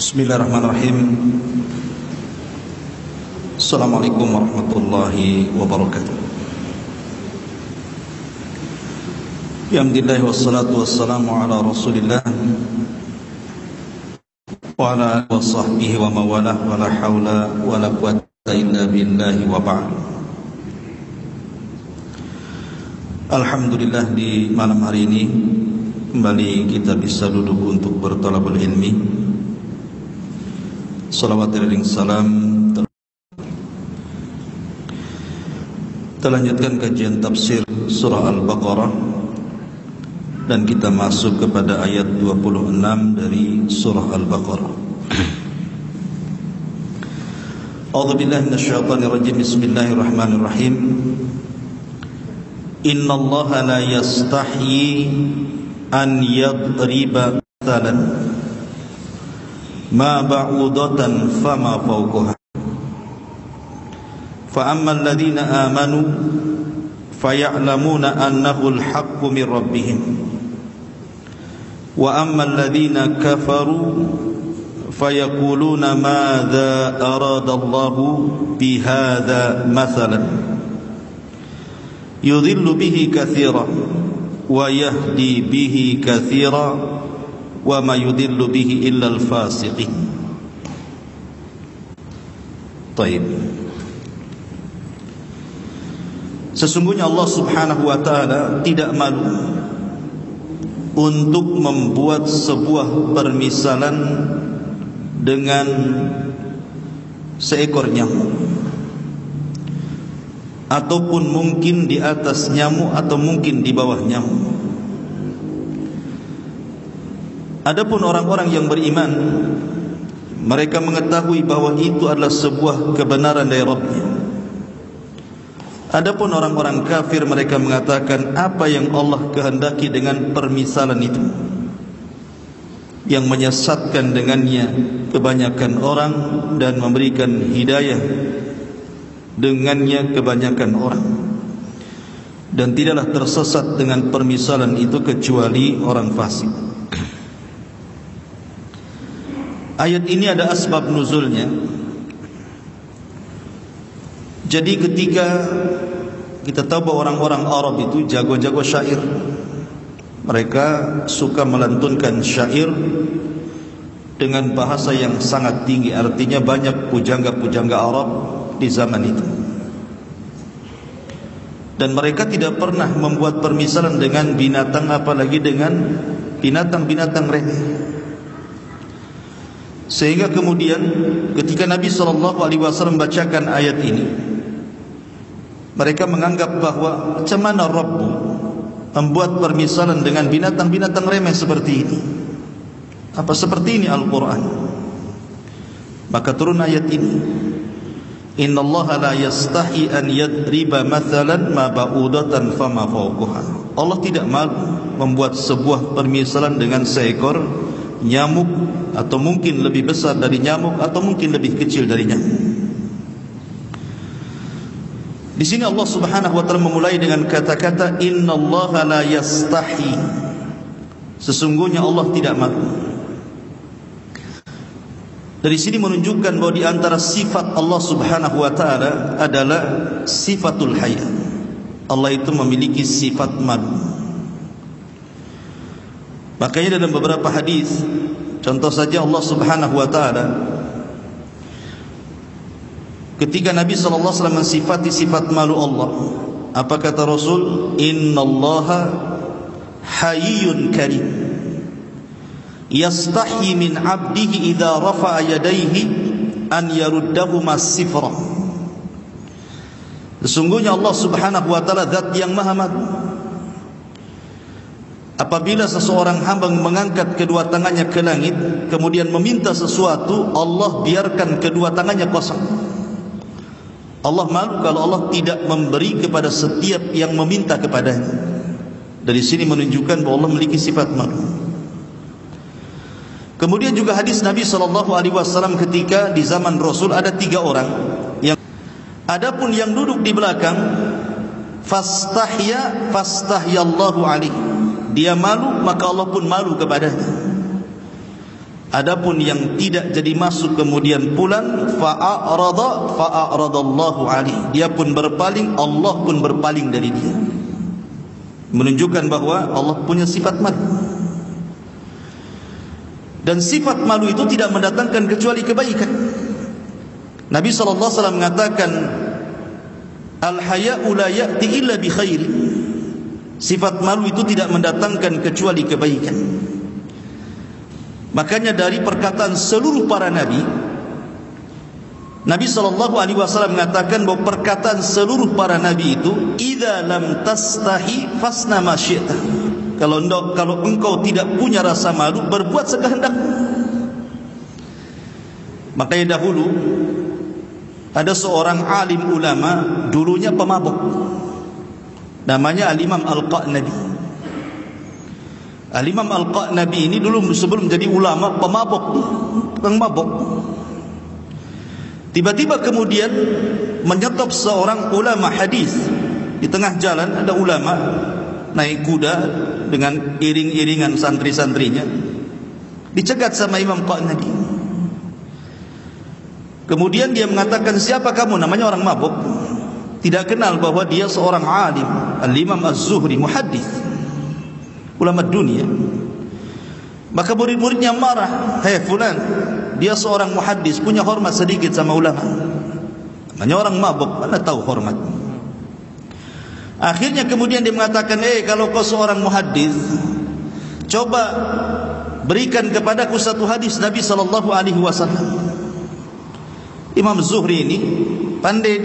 Bismillahirrahmanirrahim. Assalamualaikum warahmatullahi wabarakatuh. Alhamdulillah wassalatu wassalamu ala Rasulillah wa ala alihi wa sahbihi wa mawalah wa la haula wa la quwwata illa billahi wa ba'd. Alhamdulillah, di malam hari ini kembali kita bisa duduk untuk bertalabul ilmi. Salawat dan salam kita lanjutkan kajian tafsir surah Al-Baqarah, dan kita masuk kepada ayat 26 dari surah Al-Baqarah. A'udzubillahi minasyaitonir rajim. Bismillahirrahmanirrahim. Innallaha la yastahyi an yadriba mathalan ma ba'udatan fama fawqaha fa ammal ladhina amanu faya'lamuna annahu al-haqqu min rabbihim wa ammal ladhina kafaru fayaquluna madza arada Allahu bihadza mathalan yudhillu bihi katsiran wa yahdi bihi katsiran wa ma yudillu bihi illa al-fasiqin. Baik. Sesungguhnya Allah Subhanahu wa taala tidak malu untuk membuat sebuah permisalan dengan seekor nyamuk, ataupun mungkin di atas nyamuk atau mungkin di bawah nyamuk. Adapun orang-orang yang beriman, mereka mengetahui bahwa itu adalah sebuah kebenaran dari Rabbnya. Adapun orang-orang kafir, mereka mengatakan apa yang Allah kehendaki dengan permisalan itu, yang menyesatkan dengannya kebanyakan orang dan memberikan hidayah dengannya kebanyakan orang. Dan tidaklah tersesat dengan permisalan itu kecuali orang fasik. Ayat ini ada asbab nuzulnya. Jadi ketika kita tahu bahwa orang-orang Arab itu jago-jago syair, mereka suka melantunkan syair dengan bahasa yang sangat tinggi. Artinya banyak pujangga-pujangga Arab di zaman itu. Dan mereka tidak pernah membuat permisalan dengan binatang, apalagi dengan binatang-binatang remeh. Sehingga kemudian ketika Nabi SAW membacakan ayat ini, mereka menganggap bahwa macam mana Rabbu membuat permisalan dengan binatang-binatang remeh seperti ini? Apa seperti ini Al-Quran? Maka turun ayat ini, Innallaha la yastahi an yadriba mathalan ma ba'udatan fama fawqaha. Allah tidak malu membuat sebuah permisalan dengan seekor nyamuk, atau mungkin lebih besar dari nyamuk, atau mungkin lebih kecil dari nyamuk. Di sini Allah Subhanahu wa taala memulai dengan kata-kata innallaha la yastahi. Sesungguhnya Allah tidak malu. Dari sini menunjukkan bahwa di antara sifat Allah Subhanahu wa taala adalah sifatul haya. Allah itu memiliki sifat malu. Makanya dalam beberapa hadis, contoh saja Allah Subhanahu wa taala ketika Nabi sallallahu alaihi wasallam mensifati sifat malu Allah, apa kata Rasul? Innallaha hayyun karim yastahi min 'abdihi idza rafa'a yadayhi an yaruddahuma sifra. Sesungguhnya Allah Subhanahu wa taala zat yang maha malu. Apabila seseorang hamba mengangkat kedua tangannya ke langit, kemudian meminta sesuatu, Allah biarkan kedua tangannya kosong. Allah malu kalau Allah tidak memberi kepada setiap yang meminta kepadanya. Dari sini menunjukkan bahwa Allah memiliki sifat malu. Kemudian juga hadis Nabi SAW ketika di zaman Rasul ada 3 orang yang, adapun yang duduk di belakang, fastahyallahu alaihi, dia malu maka Allah pun malu kepadanya. Adapun yang tidak jadi masuk kemudian pulang, fa'aradallahu alaihi, dia pun berpaling, Allah pun berpaling dari dia. Menunjukkan bahwa Allah punya sifat malu. Dan sifat malu itu tidak mendatangkan kecuali kebaikan. Nabi SAW mengatakan, al-haya'u la ya'ti illa bi khair. Sifat malu itu tidak mendatangkan kecuali kebaikan. Makanya dari perkataan seluruh para nabi, Nabi SAW mengatakan bahwa perkataan seluruh para nabi itu, idza lam tastahi fasna ma syi'ta. Kalau engkau tidak punya rasa malu, berbuat sekehendakmu. Makanya dahulu ada seorang alim ulama, dulunya pemabuk, namanya Al-Imam Al-Qa'nabi. Al-Imam Al-Qa'nabi ini dulu sebelum menjadi ulama, pemabuk, tukang mabuk. Tiba-tiba kemudian menyetop seorang ulama hadis di tengah jalan. Ada ulama naik kuda dengan iring-iringan santri-santrinya, dicegat sama Imam Qa'nabi. Kemudian dia mengatakan, siapa kamu? Namanya orang mabuk, tidak kenal bahwa dia seorang alim, Al-Imam Az-Zuhri, muhaddis, ulama dunia. Maka murid-muridnya marah, hei fulan, dia seorang muhaddis, punya hormat sedikit sama ulama. Namanya orang mabuk, mana tahu hormat. Akhirnya kemudian dia mengatakan, kalau kau seorang muhaddis, coba berikan kepadaku satu hadis Nabi SAW. Imam Zuhri ini pandai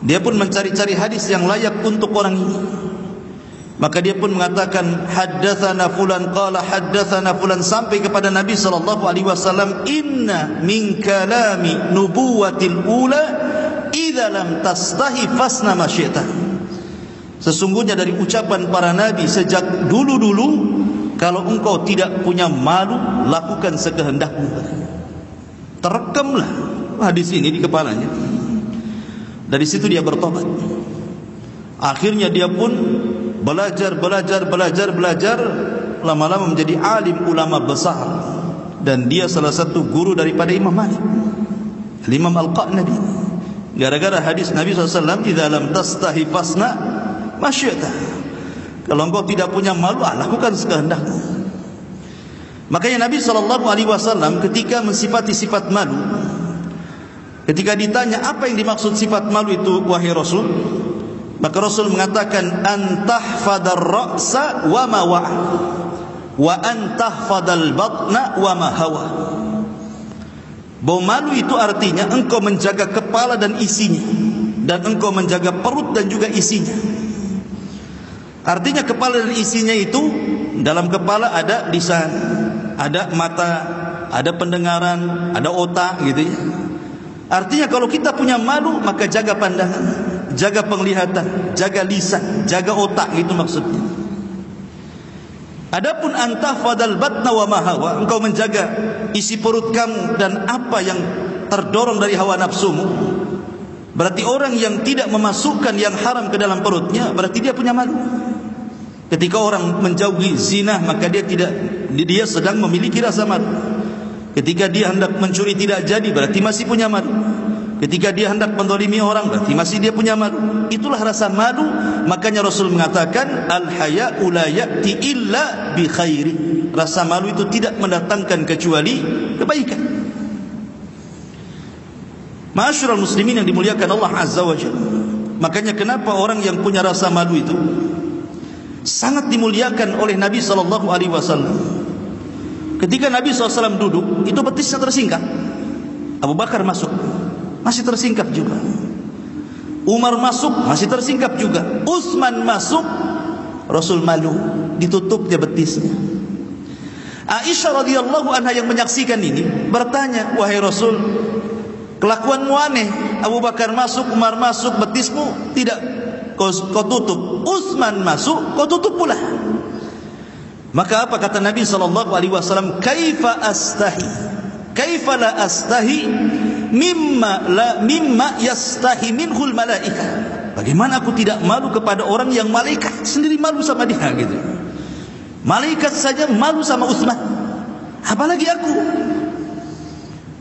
dia pun mencari-cari hadis yang layak untuk orang ini. Maka dia pun mengatakan, haddatsana fulan qala haddatsana fulan, sampai kepada Nabi SAW, inna min kalami nubuwatil ula idza lam tastahi fasna ma syi'ta. Sesungguhnya dari ucapan para nabi sejak dulu-dulu, kalau engkau tidak punya malu, lakukan sekehendakmu. Terekamlah hadis ini di kepalanya. Dari situ dia bertobat. Akhirnya dia pun belajar, lama-lama menjadi alim ulama besar. Dan dia salah satu guru daripada Imam Malik, Imam Al-Qa'nabi. Gara-gara hadis Nabi SAW, idza lam tastahi fasna ma syi'ta. Kalau engkau tidak punya malu, lakukan sekehendakmu. Makanya Nabi SAW ketika mensifati sifat malu, ketika ditanya apa yang dimaksud sifat malu itu wahai Rasul, maka Rasul mengatakan, antahfadar ra'sa wa ma wa'a, wa antahfadal batna wa ma hawa. Bahwa malu itu artinya engkau menjaga kepala dan isinya, dan engkau menjaga perut dan juga isinya. Artinya kepala dan isinya itu, dalam kepala ada lisan, ada mata, ada pendengaran, ada otak, gitu ya. Artinya kalau kita punya malu, maka jaga pandangan, jaga penglihatan, jaga lisan, jaga otak, itu maksudnya. Adapun antahfadal batna wa ma hawa, engkau menjaga isi perut kamu dan apa yang terdorong dari hawa nafsumu. Berarti orang yang tidak memasukkan yang haram ke dalam perutnya, berarti dia punya malu. Ketika orang menjauhi zina, maka dia sedang memiliki rasa malu. Ketika dia hendak mencuri tidak jadi, berarti masih punya malu. Ketika dia hendak mendolimi orang, berarti masih dia punya malu. Itulah rasa malu. Makanya Rasul mengatakan, al-haya'u la ya'ti illa bi khairi. Rasa malu itu tidak mendatangkan kecuali kebaikan. Ma'asyiral muslimin yang dimuliakan Allah Azza wa Jalla. Makanya kenapa orang yang punya rasa malu itu sangat dimuliakan oleh Nabi SAW. Ketika Nabi SAW duduk, itu betisnya tersingkap. Abu Bakar masuk, masih tersingkap juga. Umar masuk, masih tersingkap juga. Utsman masuk, Rasul malu, ditutup dia betisnya. Aisyah radhiyallahu anha yang menyaksikan ini bertanya, wahai Rasul, kelakuanmu aneh. Abu Bakar masuk, Umar masuk, betismu tidak kau tutup. Utsman masuk, kau tutup pula. Maka apa kata Nabi SAW? Kaifa astahi, kaifa la astahi mimma yastahi minhul malaika. Bagaimana aku tidak malu kepada orang yang malaikat sendiri malu sama dia, gitu. Malaikat saja malu sama Utsman. apalagi aku.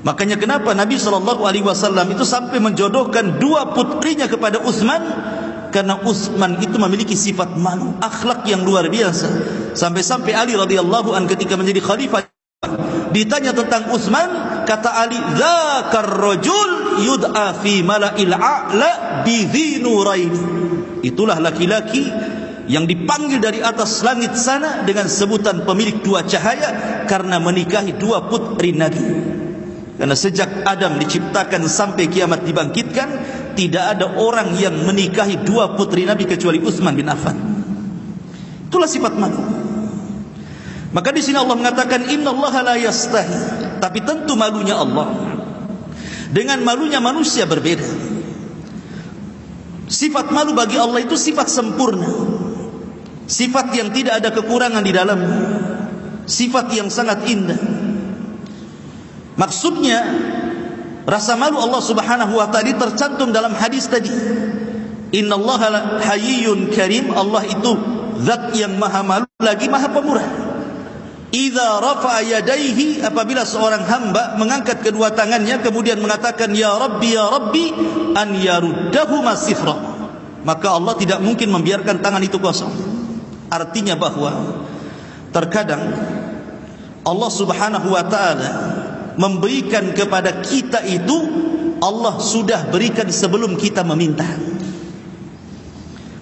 Makanya kenapa Nabi SAW itu sampai menjodohkan dua putrinya kepada Utsman, karena Utsman itu memiliki sifat malu, akhlak yang luar biasa. Sampai-sampai Ali radhiyallahu an ketika menjadi khalifah ditanya tentang Utsman, kata Ali, "Dzakar rajul yud'a fi mala'il a'la bi dhi nurain." Itulah laki-laki yang dipanggil dari atas langit sana dengan sebutan pemilik dua cahaya, karena menikahi dua putri Nabi. Karena sejak Adam diciptakan sampai kiamat dibangkitkan, tidak ada orang yang menikahi dua putri Nabi kecuali Utsman bin Affan. Itulah sifat malu. Maka di sini Allah mengatakan innallaha la yastahi, tapi tentu malunya Allah dengan malunya manusia berbeda. Sifat malu bagi Allah itu sifat sempurna, sifat yang tidak ada kekurangan di dalamnya, sifat yang sangat indah. Maksudnya rasa malu Allah Subhanahu wa ta'ala tercantum dalam hadis tadi. Innallaha hayyun karim, Allah itu zat yang maha malu lagi maha pemurah. Idza rafa'a yadayhi, apabila seorang hamba mengangkat kedua tangannya kemudian mengatakan ya Rabbi an yaruddahuma sifra, maka Allah tidak mungkin membiarkan tangan itu kosong. Artinya bahwa terkadang Allah Subhanahu wa ta'ala memberikan kepada kita itu Allah sudah berikan sebelum kita meminta.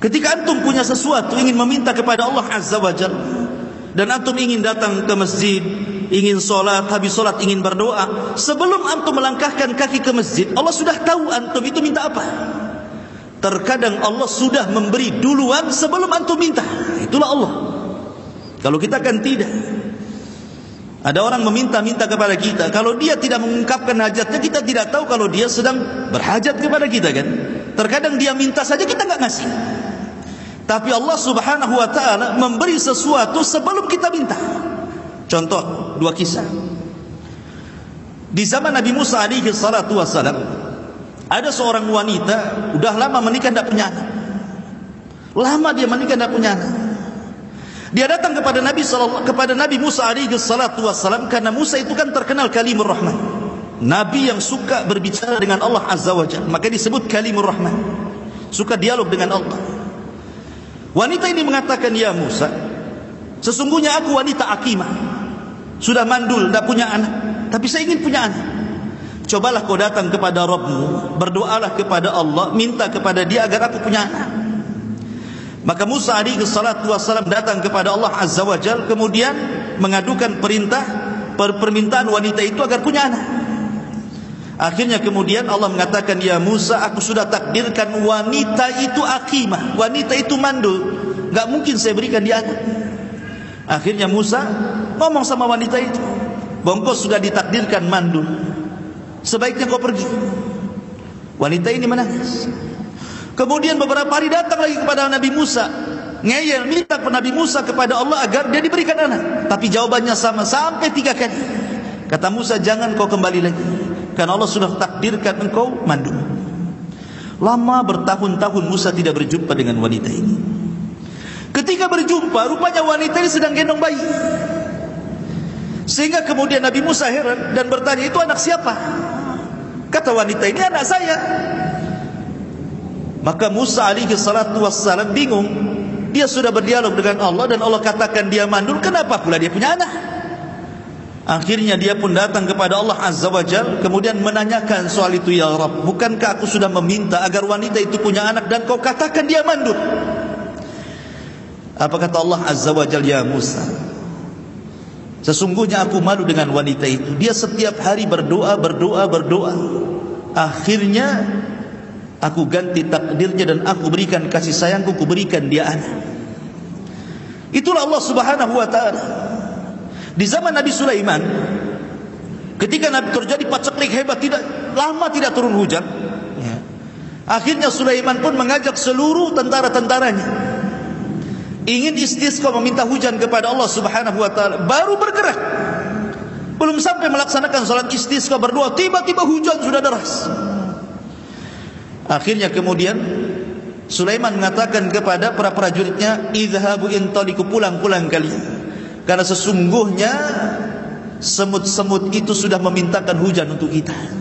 Ketika antum punya sesuatu ingin meminta kepada Allah Azza wa Jalla, dan antum ingin datang ke masjid, ingin solat, habis solat ingin berdoa, sebelum antum melangkahkan kaki ke masjid, Allah sudah tahu antum itu minta apa. Terkadang Allah sudah memberi duluan sebelum antum minta. Itulah Allah. Kalau kita kan tidak. Ada orang meminta-minta kepada kita, kalau dia tidak mengungkapkan hajatnya, kita tidak tahu kalau dia sedang berhajat kepada kita kan. Terkadang dia minta saja kita enggak ngasih. Tapi Allah Subhanahu wa ta'ala memberi sesuatu sebelum kita minta. Contoh, dua kisah. Di zaman Nabi Musa alaihi salatu wassalam, ada seorang wanita udah lama menikah tidak punya anak. Lama dia menikah tidak punya anak. Dia datang kepada Nabi Musa alaihi salatu wassalam, karena Musa itu kan terkenal kalimur rahman, nabi yang suka berbicara dengan Allah Azza wa Jalla, maka disebut kalimur rahman, suka dialog dengan Allah. Wanita ini mengatakan, ya Musa, sesungguhnya aku wanita akimah, sudah mandul, tidak punya anak, tapi saya ingin punya anak. Cobalah kau datang kepada Rabbmu, berdoalah kepada Allah, minta kepada dia agar aku punya anak. Maka Musa alaihi salatu wassalam datang kepada Allah Azza wa Jalla, kemudian mengadukan permintaan wanita itu agar punya anak. Akhirnya kemudian Allah mengatakan, ya Musa, aku sudah takdirkan wanita itu akimah, wanita itu mandul, enggak mungkin saya berikan dia anak. Akhirnya Musa ngomong sama wanita itu, bongkos sudah ditakdirkan mandul, sebaiknya kau pergi. Wanita ini menangis. Kemudian beberapa hari datang lagi kepada Nabi Musa, ngeyel, minta kepada Nabi Musa kepada Allah agar dia diberikan anak, tapi jawabannya sama sampai 3 kali. Kata Musa, jangan kau kembali lagi, karena Allah sudah takdirkan engkau mandul. Lama bertahun-tahun Musa tidak berjumpa dengan wanita ini. Ketika berjumpa, rupanya wanita ini sedang gendong bayi. Sehingga kemudian Nabi Musa heran dan bertanya, itu anak siapa? Kata wanita ini, anak saya. Maka Musa alaihi salatu wassalam bingung. Dia sudah berdialog dengan Allah dan Allah katakan dia mandul, kenapa pula dia punya anak? Akhirnya dia pun datang kepada Allah Azza wa Jalla, kemudian menanyakan soal itu, ya Rabb, bukankah aku sudah meminta agar wanita itu punya anak dan kau katakan dia mandul? Apa kata Allah Azza wa Jalla, ya Musa, sesungguhnya aku malu dengan wanita itu. Dia setiap hari berdoa. Akhirnya aku ganti takdirnya dan aku berikan kasih sayangku, aku berikan dia anak. Itulah Allah Subhanahu wa ta'ala. Di zaman Nabi Sulaiman, ketika Nabi terjadi paceklik hebat, lama tidak turun hujan, akhirnya Sulaiman pun mengajak seluruh tentara-tentaranya, ingin istisqa, meminta hujan kepada Allah Subhanahu wa ta'ala. Baru bergerak, belum sampai melaksanakan salat istisqa berdoa, tiba-tiba hujan sudah deras. Akhirnya kemudian Sulaiman mengatakan kepada para prajuritnya, idhabu intaliku, pulang kalian, karena sesungguhnya semut-semut itu sudah memintakan hujan untuk kita.